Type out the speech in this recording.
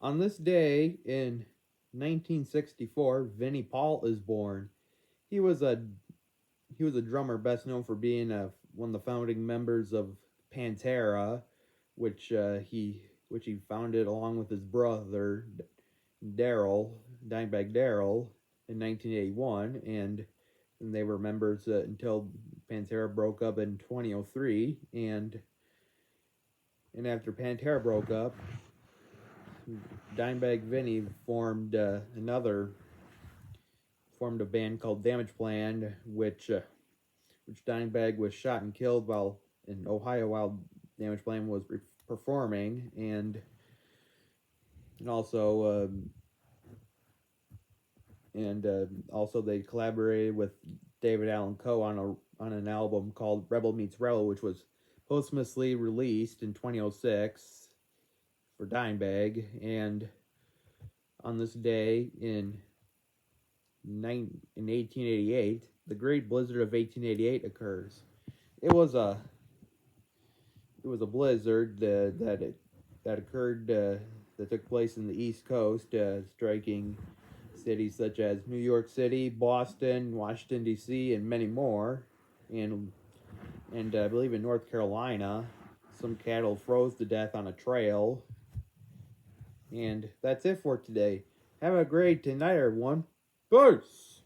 On this day in 1964, Vinnie Paul is born. He was a he was a drummer best known for being one of the founding members of Pantera, which he founded along with his brother Daryl, Dimebag Daryl, in 1981, and they were members until Pantera broke up in 2003, and after Pantera broke up, Dimebag Vinnie formed a band called Damage Plan, which Dimebag was shot and killed while in Ohio while Damage Plan was performing, and also also they collaborated with David Allan Coe on an album called Rebel Meets Rebel, which was posthumously released in 2006 for Dimebag. And on this day in 1888, the Great Blizzard of 1888 occurs. It was a it was a blizzard that occurred that took place in the East Coast, striking cities such as New York City, Boston, Washington D.C., and many more. And I believe in North Carolina, some cattle froze to death on a trail. And that's it for today. Have a great night, everyone. Peace.